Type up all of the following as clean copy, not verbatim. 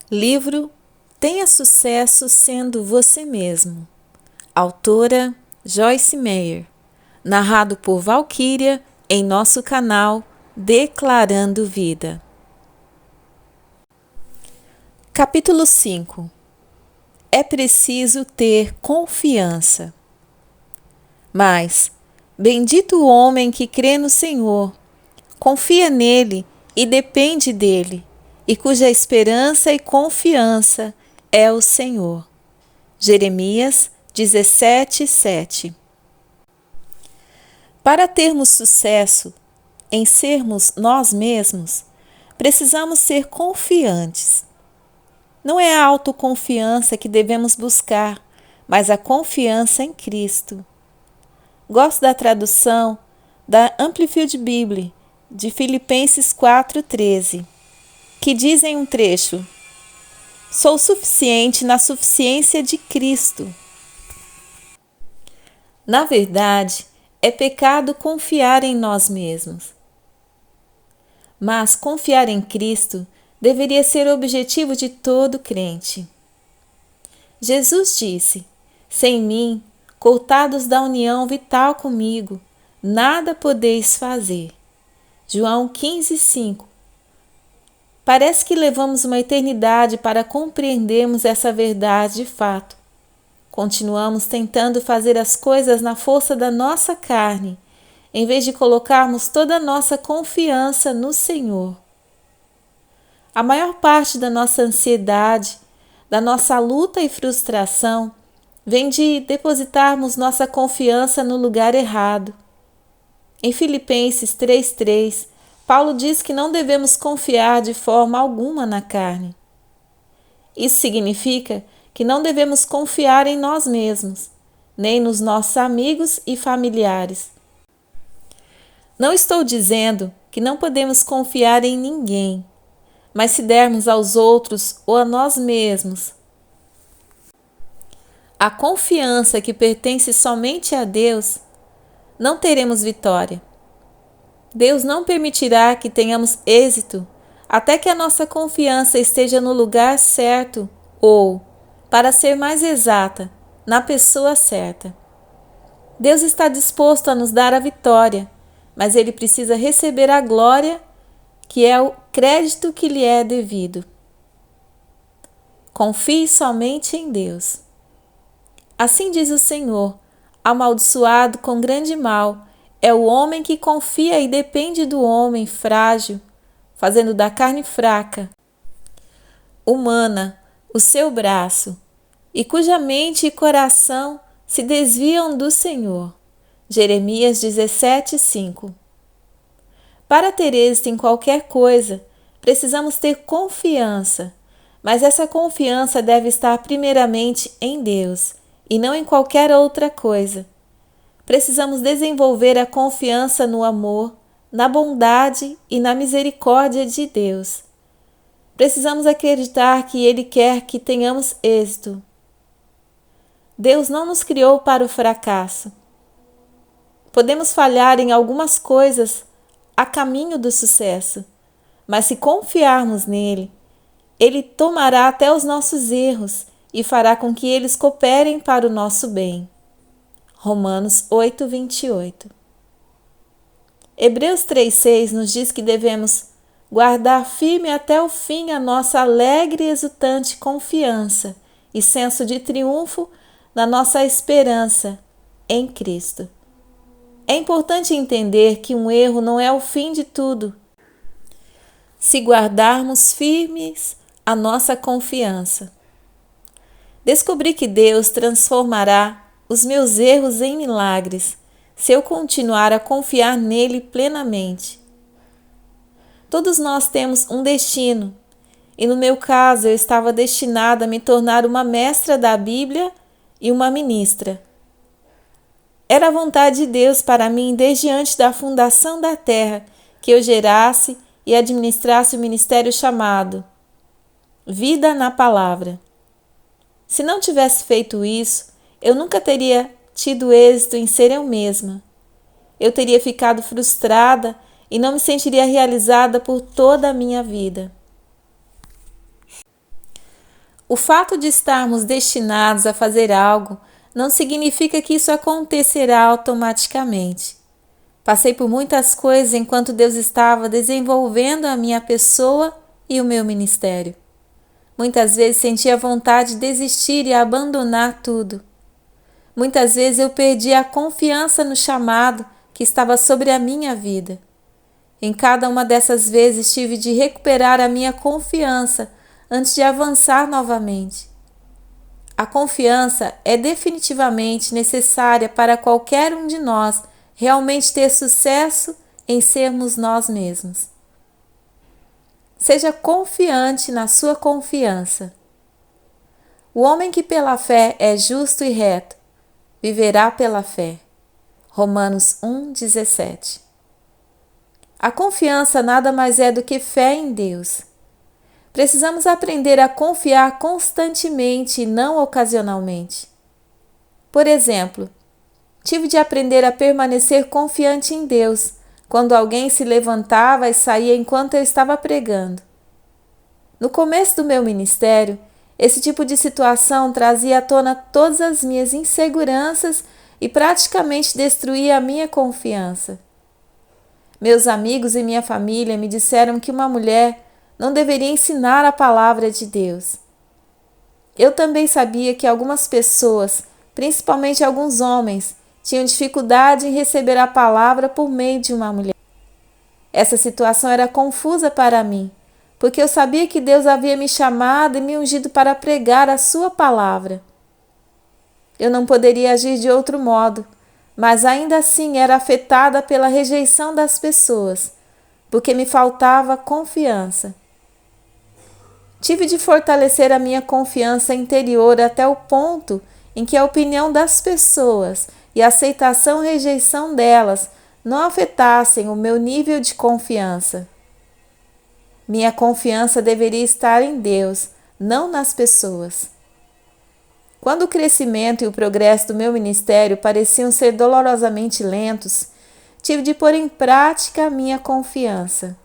Livro Tenha Sucesso Sendo Você Mesmo. Autora Joyce Meyer. Narrado por Valquíria em nosso canal Declarando Vida. Capítulo 5. É preciso ter confiança. Mas, bendito o homem que crê no Senhor, confia nele e depende dele, e cuja esperança e confiança é o Senhor. Jeremias 17:7. Para termos sucesso em sermos nós mesmos, precisamos ser confiantes. Não é a autoconfiança que devemos buscar, mas a confiança em Cristo. Gosto da tradução da Amplified Bible, de Filipenses 4:13, que diz em um trecho: sou suficiente na suficiência de Cristo. Na verdade, é pecado confiar em nós mesmos. Mas confiar em Cristo deveria ser o objetivo de todo crente. Jesus disse: sem mim, cortados da união vital comigo, nada podeis fazer. João 15:5. Parece que levamos uma eternidade para compreendermos essa verdade de fato. Continuamos tentando fazer as coisas na força da nossa carne, em vez de colocarmos toda a nossa confiança no Senhor. A maior parte da nossa ansiedade, da nossa luta e frustração, vem de depositarmos nossa confiança no lugar errado. Em Filipenses 3:3, Paulo diz que não devemos confiar de forma alguma na carne. Isso significa que não devemos confiar em nós mesmos, nem nos nossos amigos e familiares. Não estou dizendo que não podemos confiar em ninguém, mas se dermos aos outros ou a nós mesmos a confiança que pertence somente a Deus, não teremos vitória. Deus não permitirá que tenhamos êxito até que a nossa confiança esteja no lugar certo ou, para ser mais exata, na pessoa certa. Deus está disposto a nos dar a vitória, mas Ele precisa receber a glória, que é o crédito que lhe é devido. Confie somente em Deus. Assim diz o Senhor: amaldiçoado com grande mal é o homem que confia e depende do homem frágil, fazendo da carne fraca, humana, o seu braço, e cuja mente e coração se desviam do Senhor. Jeremias 17:5. Para ter êxito em qualquer coisa, precisamos ter confiança, mas essa confiança deve estar primeiramente em Deus e não em qualquer outra coisa. Precisamos desenvolver a confiança no amor, na bondade e na misericórdia de Deus. Precisamos acreditar que Ele quer que tenhamos êxito. Deus não nos criou para o fracasso. Podemos falhar em algumas coisas a caminho do sucesso, mas se confiarmos nele, Ele tomará até os nossos erros e fará com que eles cooperem para o nosso bem. Romanos 8:28. Hebreus 3:6 nos diz que devemos guardar firme até o fim a nossa alegre e exultante confiança e senso de triunfo na nossa esperança em Cristo. É importante entender que um erro não é o fim de tudo, se guardarmos firmes a nossa confiança. Descobri que Deus transformará os meus erros em milagres se eu continuar a confiar nele plenamente. Todos nós temos um destino, e no meu caso eu estava destinada a me tornar uma mestra da Bíblia e uma ministra. Era a vontade de Deus para mim desde antes da fundação da terra que eu gerasse e administrasse o ministério chamado Vida na Palavra. Se não tivesse feito isso, eu nunca teria tido êxito em ser eu mesma. Eu teria ficado frustrada e não me sentiria realizada por toda a minha vida. O fato de estarmos destinados a fazer algo não significa que isso acontecerá automaticamente. Passei por muitas coisas enquanto Deus estava desenvolvendo a minha pessoa e o meu ministério. Muitas vezes sentia vontade de desistir e abandonar tudo. Muitas vezes eu perdi a confiança no chamado que estava sobre a minha vida. Em cada uma dessas vezes tive de recuperar a minha confiança antes de avançar novamente. A confiança é definitivamente necessária para qualquer um de nós realmente ter sucesso em sermos nós mesmos. Seja confiante na sua confiança. O homem que pela fé é justo e reto, viverá pela fé. Romanos 1,17. A confiança nada mais é do que fé em Deus. Precisamos aprender a confiar constantemente e não ocasionalmente. Por exemplo, tive de aprender a permanecer confiante em Deus quando alguém se levantava e saía enquanto eu estava pregando. No começo do meu ministério, esse tipo de situação trazia à tona todas as minhas inseguranças e praticamente destruía a minha confiança. Meus amigos e minha família me disseram que uma mulher não deveria ensinar a palavra de Deus. Eu também sabia que algumas pessoas, principalmente alguns homens, tinham dificuldade em receber a palavra por meio de uma mulher. Essa situação era confusa para mim, porque eu sabia que Deus havia me chamado e me ungido para pregar a sua palavra. Eu não poderia agir de outro modo, mas ainda assim era afetada pela rejeição das pessoas, porque me faltava confiança. Tive de fortalecer a minha confiança interior até o ponto em que a opinião das pessoas e a aceitação ou rejeição delas não afetassem o meu nível de confiança. Minha confiança deveria estar em Deus, não nas pessoas. Quando o crescimento e o progresso do meu ministério pareciam ser dolorosamente lentos, tive de pôr em prática a minha confiança.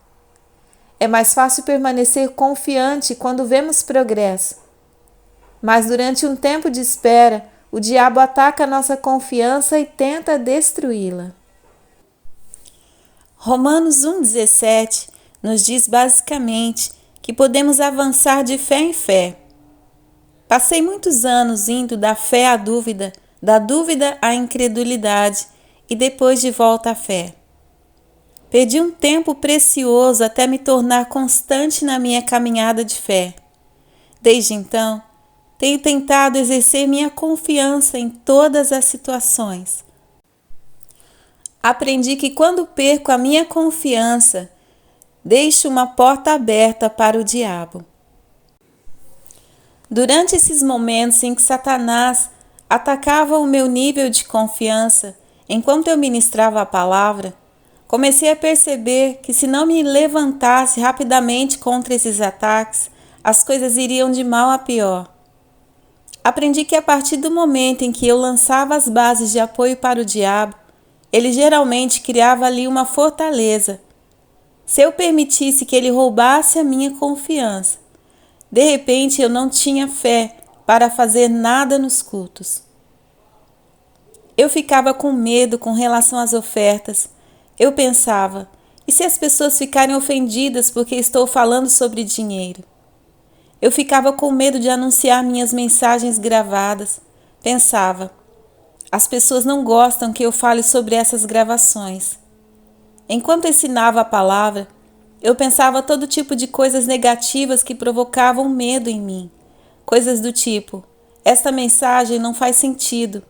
É mais fácil permanecer confiante quando vemos progresso. Mas durante um tempo de espera, o diabo ataca a nossa confiança e tenta destruí-la. Romanos 1,17 nos diz basicamente que podemos avançar de fé em fé. Passei muitos anos indo da fé à dúvida, da dúvida à incredulidade e depois de volta à fé. Perdi um tempo precioso até me tornar constante na minha caminhada de fé. Desde então, tenho tentado exercer minha confiança em todas as situações. Aprendi que quando perco a minha confiança, deixo uma porta aberta para o diabo. Durante esses momentos em que Satanás atacava o meu nível de confiança, enquanto eu ministrava a palavra, comecei a perceber que se não me levantasse rapidamente contra esses ataques, as coisas iriam de mal a pior. Aprendi que a partir do momento em que eu lançava as bases de apoio para o diabo, ele geralmente criava ali uma fortaleza. Se eu permitisse que ele roubasse a minha confiança, de repente eu não tinha fé para fazer nada nos cultos. Eu ficava com medo com relação às ofertas. Eu pensava, e se as pessoas ficarem ofendidas porque estou falando sobre dinheiro? Eu ficava com medo de anunciar minhas mensagens gravadas. Pensava, as pessoas não gostam que eu fale sobre essas gravações. Enquanto ensinava a palavra, eu pensava todo tipo de coisas negativas que provocavam medo em mim. Coisas do tipo, esta mensagem não faz sentido.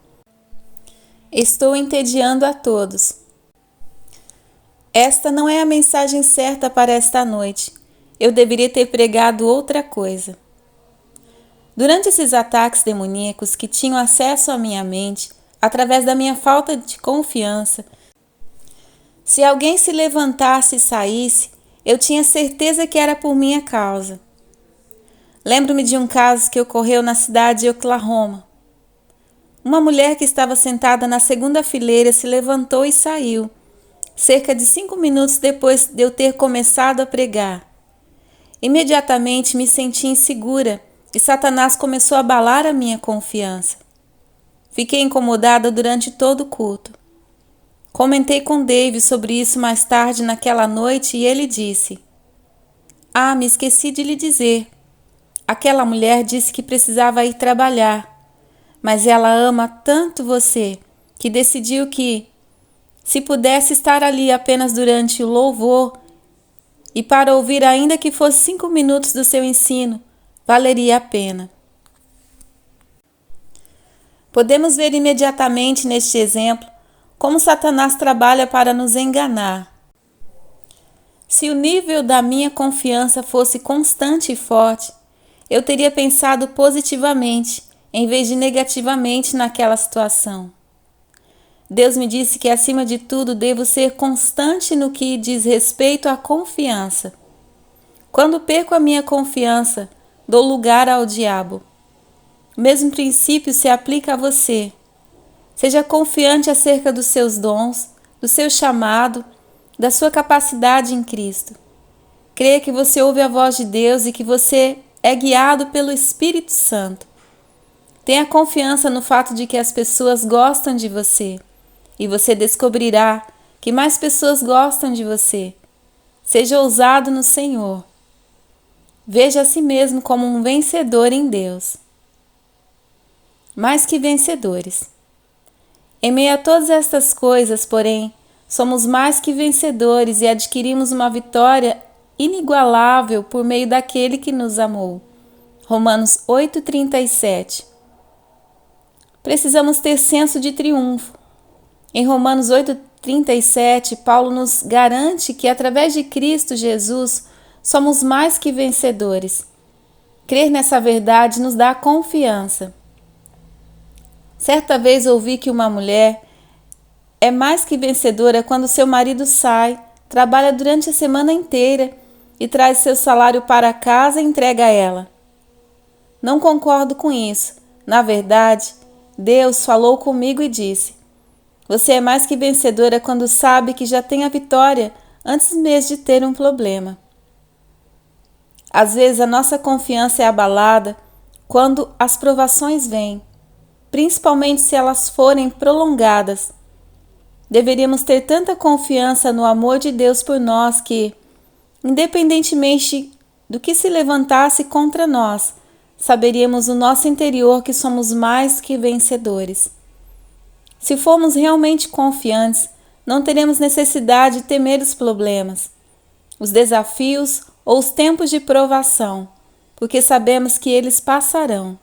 Estou entediando a todos. Esta não é a mensagem certa para esta noite. Eu deveria ter pregado outra coisa. Durante esses ataques demoníacos que tinham acesso à minha mente, através da minha falta de confiança, se alguém se levantasse e saísse, eu tinha certeza que era por minha causa. Lembro-me de um caso que ocorreu na cidade de Oklahoma. Uma mulher que estava sentada na segunda fileira se levantou e saiu, cerca de 5 minutos depois de eu ter começado a pregar. Imediatamente me senti insegura e Satanás começou a abalar a minha confiança. Fiquei incomodada durante todo o culto. Comentei com Dave sobre isso mais tarde naquela noite e ele disse: "Ah, me esqueci de lhe dizer. Aquela mulher disse que precisava ir trabalhar, mas ela ama tanto você que decidiu que, se pudesse estar ali apenas durante o louvor e para ouvir ainda que fosse 5 minutos do seu ensino, valeria a pena." Podemos ver imediatamente neste exemplo como Satanás trabalha para nos enganar. Se o nível da minha confiança fosse constante e forte, eu teria pensado positivamente, em vez de negativamente naquela situação. Deus me disse que, acima de tudo, devo ser constante no que diz respeito à confiança. Quando perco a minha confiança, dou lugar ao diabo. O mesmo princípio se aplica a você. Seja confiante acerca dos seus dons, do seu chamado, da sua capacidade em Cristo. Creia que você ouve a voz de Deus e que você é guiado pelo Espírito Santo. Tenha confiança no fato de que as pessoas gostam de você e você descobrirá que mais pessoas gostam de você. Seja ousado no Senhor. Veja a si mesmo como um vencedor em Deus. Mais que vencedores. Em meio a todas estas coisas, porém, somos mais que vencedores e adquirimos uma vitória inigualável por meio daquele que nos amou. Romanos 8:37. Precisamos ter senso de triunfo. Em Romanos 8:37, Paulo nos garante que através de Cristo Jesus somos mais que vencedores. Crer nessa verdade nos dá confiança. Certa vez ouvi que uma mulher é mais que vencedora quando seu marido sai, trabalha durante a semana inteira e traz seu salário para casa e entrega a ela. Não concordo com isso. Na verdade, Deus falou comigo e disse: "Você é mais que vencedora quando sabe que já tem a vitória antes mesmo de ter um problema." Às vezes a nossa confiança é abalada quando as provações vêm, principalmente se elas forem prolongadas. Deveríamos ter tanta confiança no amor de Deus por nós que, independentemente do que se levantasse contra nós, saberíamos no nosso interior que somos mais que vencedores. Se formos realmente confiantes, não teremos necessidade de temer os problemas, os desafios ou os tempos de provação, porque sabemos que eles passarão.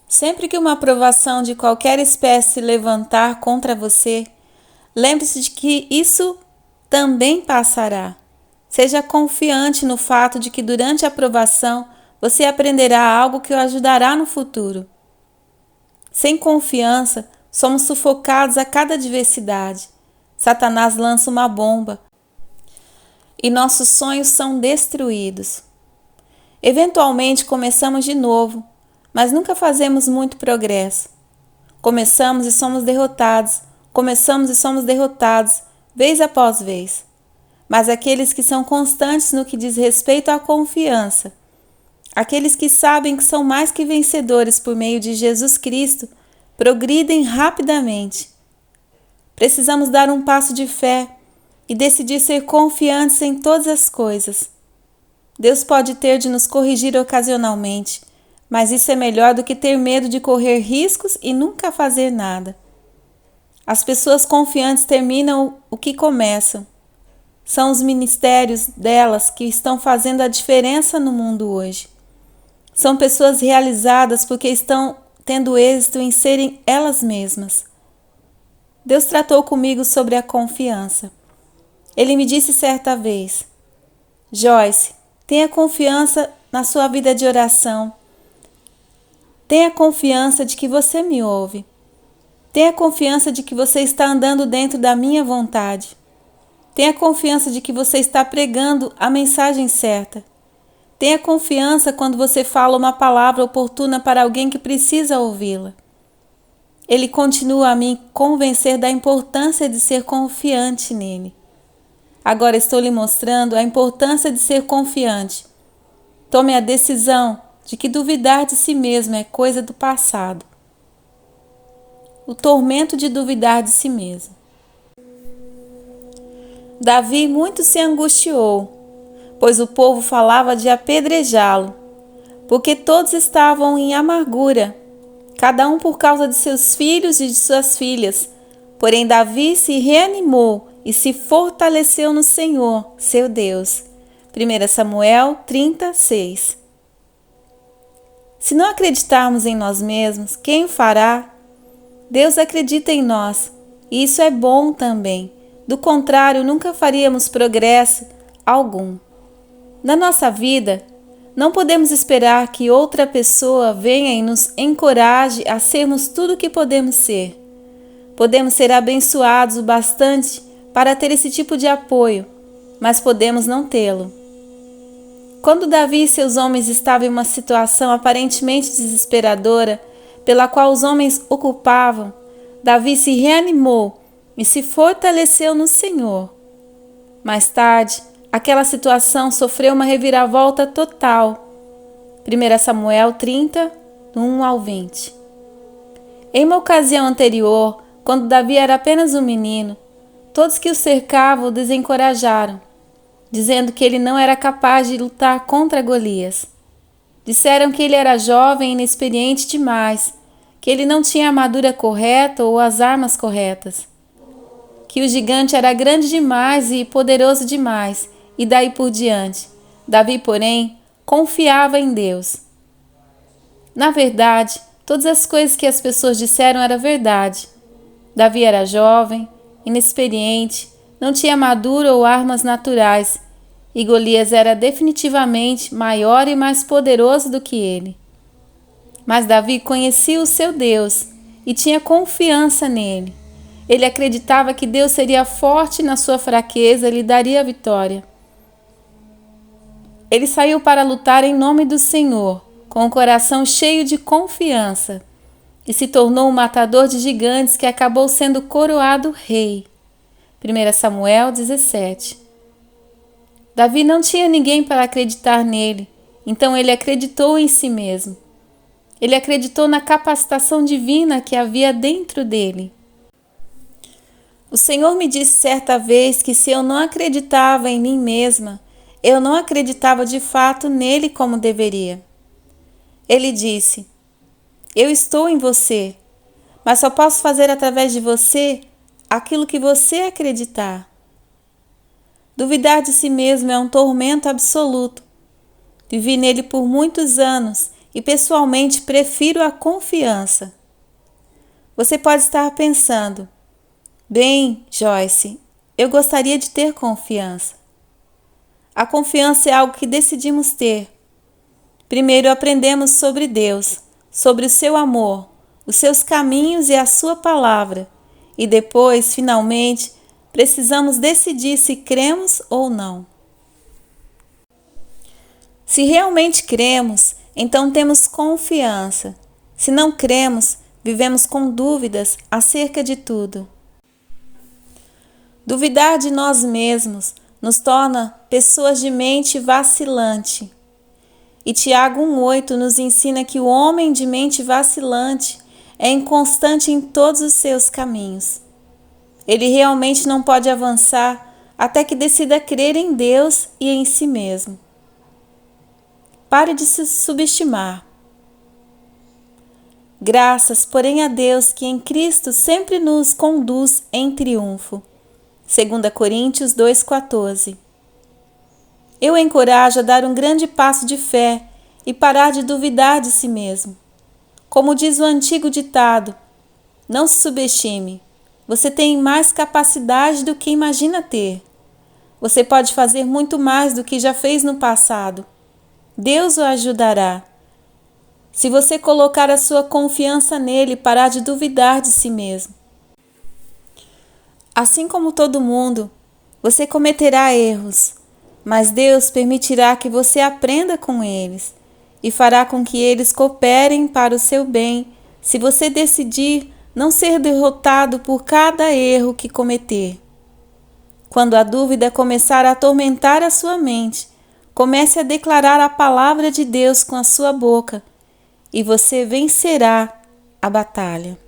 Sempre que uma provação de qualquer espécie se levantar contra você, lembre-se de que isso também passará. Seja confiante no fato de que durante a provação você aprenderá algo que o ajudará no futuro. Sem confiança, somos sufocados a cada adversidade. Satanás lança uma bomba e nossos sonhos são destruídos. Eventualmente começamos de novo, mas nunca fazemos muito progresso. Começamos e somos derrotados, vez após vez. Mas aqueles que são constantes no que diz respeito à confiança, aqueles que sabem que são mais que vencedores por meio de Jesus Cristo, progridem rapidamente. Precisamos dar um passo de fé e decidir ser confiantes em todas as coisas. Deus pode ter de nos corrigir ocasionalmente, mas isso é melhor do que ter medo de correr riscos e nunca fazer nada. As pessoas confiantes terminam o que começam. São os ministérios delas que estão fazendo a diferença no mundo hoje. São pessoas realizadas porque estão tendo êxito em serem elas mesmas. Deus tratou comigo sobre a confiança. Ele me disse certa vez: "Joyce, tenha confiança na sua vida de oração. Tenha confiança de que você me ouve. Tenha confiança de que você está andando dentro da minha vontade. Tenha confiança de que você está pregando a mensagem certa. Tenha confiança quando você fala uma palavra oportuna para alguém que precisa ouvi-la." Ele continua a me convencer da importância de ser confiante nele. Agora estou lhe mostrando a importância de ser confiante. tome a decisão de que duvidar de si mesmo é coisa do passado. O tormento de duvidar de si mesmo. Davi muito se angustiou, pois o povo falava de apedrejá-lo, porque todos estavam em amargura, cada um por causa de seus filhos e de suas filhas. Porém Davi se reanimou e se fortaleceu no Senhor, seu Deus. 1 Samuel 36. Se não acreditarmos em nós mesmos, quem o fará? Deus acredita em nós, e isso é bom também. Do contrário, nunca faríamos progresso algum. Na nossa vida, não podemos esperar que outra pessoa venha e nos encoraje a sermos tudo o que podemos ser. Podemos ser abençoados o bastante para ter esse tipo de apoio, mas podemos não tê-lo. Quando Davi e seus homens estavam em uma situação aparentemente desesperadora, pela qual os homens o culpavam, Davi se reanimou e se fortaleceu no Senhor. Mais tarde, aquela situação sofreu uma reviravolta total. 1 Samuel 30, 1 ao 20. Em uma ocasião anterior, quando Davi era apenas um menino, todos que o cercavam o desencorajaram, dizendo que ele não era capaz de lutar contra Golias. Disseram que ele era jovem e inexperiente demais, que ele não tinha a armadura correta ou as armas corretas, que o gigante era grande demais e poderoso demais, e daí por diante. Davi, porém, confiava em Deus. Na verdade, todas as coisas que as pessoas disseram eram verdade. Davi era jovem, inexperiente, não tinha armadura ou armas naturais, e Golias era definitivamente maior e mais poderoso do que ele. Mas Davi conhecia o seu Deus e tinha confiança nele. Ele acreditava que Deus seria forte na sua fraqueza e lhe daria a vitória. Ele saiu para lutar em nome do Senhor, com o coração cheio de confiança, e se tornou um matador de gigantes que acabou sendo coroado rei. 1 Samuel 17. Davi não tinha ninguém para acreditar nele, então ele acreditou em si mesmo. Ele acreditou na capacitação divina que havia dentro dele. O Senhor me disse certa vez que se eu não acreditava em mim mesma, eu não acreditava de fato nele como deveria. Ele disse: eu estou em você, mas só posso fazer através de você aquilo que você acreditar. Duvidar de si mesmo é um tormento absoluto. Vivi nele por muitos anos e pessoalmente prefiro a confiança. Você pode estar pensando: bem, Joyce, eu gostaria de ter confiança. A confiança é algo que decidimos ter. Primeiro aprendemos sobre Deus, sobre o seu amor, os seus caminhos e a sua palavra, e depois, finalmente, precisamos decidir se cremos ou não. Se realmente cremos, então temos confiança. Se não cremos, vivemos com dúvidas acerca de tudo. Duvidar de nós mesmos nos torna pessoas de mente vacilante. E Tiago 1,8 nos ensina que o homem de mente vacilante é inconstante em todos os seus caminhos. Ele realmente não pode avançar até que decida crer em Deus e em si mesmo. Pare de se subestimar. Graças, porém, a Deus que em Cristo sempre nos conduz em triunfo. 2 Coríntios 2,14. Eu o encorajo a dar um grande passo de fé e parar de duvidar de si mesmo. Como diz o antigo ditado, não se subestime. Você tem mais capacidade do que imagina ter. Você pode fazer muito mais do que já fez no passado. Deus o ajudará. Se você colocar a sua confiança nele e parar de duvidar de si mesmo. Assim como todo mundo, você cometerá erros, mas Deus permitirá que você aprenda com eles e fará com que eles cooperem para o seu bem, se você decidir não ser derrotado por cada erro que cometer. Quando a dúvida começar a atormentar a sua mente, Comece a declarar a palavra de Deus com a sua boca e você vencerá a batalha.